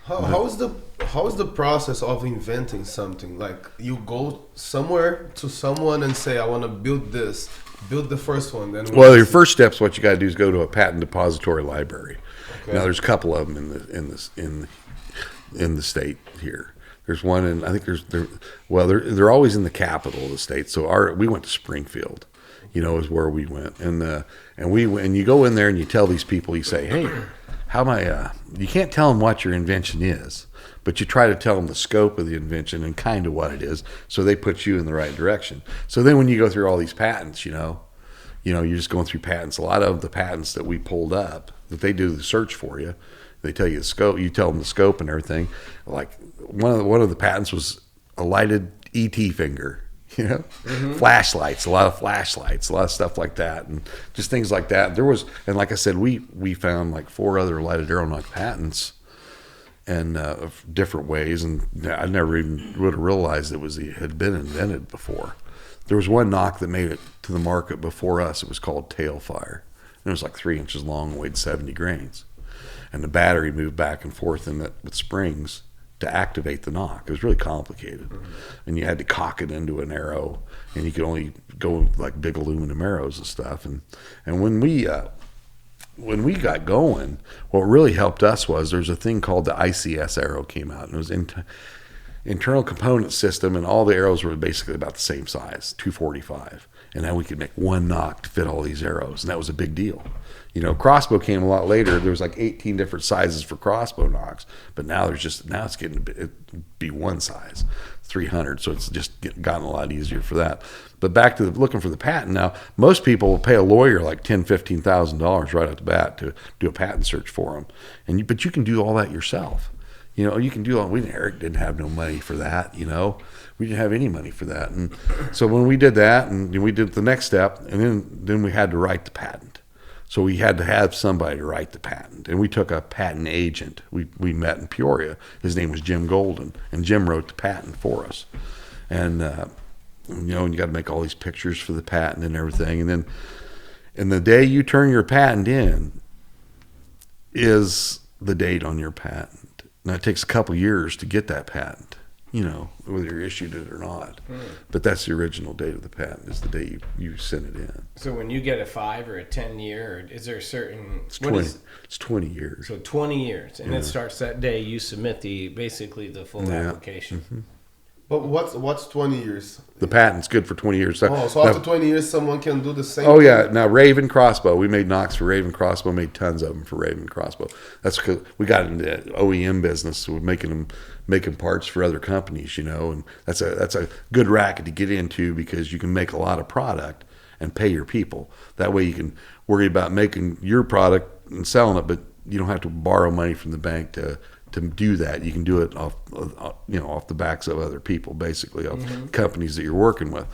How's the process of inventing something? Like you go somewhere to someone and say, I want to build this, build the first one. Then Well, your first steps, what you got to do is go to a patent depository library. Okay. Now, there's a couple of them in the state here. There's one, and I think they're always in the capital of the state. So we went to Springfield, is where we went, and you go in there and you tell these people, you say, hey, how am I? You can't tell them what your invention is, but you try to tell them the scope of the invention and kind of what it is, so they put you in the right direction. So then when you go through all these patents, you're just going through patents. A lot of the patents that we pulled up, that they do the search for you, they tell you the scope. You tell them the scope and everything. Like one of the patents was a lighted ET finger. Flashlights, a lot of stuff like that, and just things like that. And like I said, we found like 4 other lighted aeronaut patents, and different ways, and I never even would have realized it had been invented before. There was one knock that made it to the market before us. It was called Tailfire, and it was like 3 inches long and weighed 70 grains, and the battery moved back and forth with springs to activate the knock. It was really complicated, and you had to cock it into an arrow, and you could only go with like big aluminum arrows and stuff. And when we got going, what really helped us was there's a thing called the ICS arrow came out, and it was internal component system, and all the arrows were basically about the same size, 245, and now we could make one knock to fit all these arrows, and that was a big deal. Crossbow came a lot later. There was like 18 different sizes for crossbow nocks, but now it's getting to be one size, 300. So it's just gotten a lot easier for that. But back to looking for the patent now, most people will pay a lawyer like $10,000-$15,000 right off the bat to do a patent search for them, but you can do all that yourself. You can do all. Eric didn't have no money for that. We didn't have any money for that, and so when we did that, and we did the next step, and then we had to write the patent. So we had to have somebody to write the patent, and we took a patent agent. We met in Peoria. His name was Jim Golden, and Jim wrote the patent for us. And and you got to make all these pictures for the patent and everything. And the day you turn your patent in is the date on your patent. Now it takes a couple years to get that patent, whether you're issued it or not. But that's the original date of the patent, is the day you send it in. So when you get a 5 or a 10 year, or is there a certain... It's 20 years. So 20 years, and it starts that day you submit basically the full application. Mm-hmm. But what's 20 years? The patent's good for 20 years. So after 20 years, someone can do the same thing? Yeah. Now, Raven Crossbow. We made nocks for Raven Crossbow, made tons of them for Raven Crossbow. That's because we got into the OEM business, so we're making parts for other companies, and that's a good racket to get into, because you can make a lot of product and pay your people. That way you can worry about making your product and selling it, but you don't have to borrow money from the bank to do that. You can do it off the backs of other people, basically, of companies that you're working with.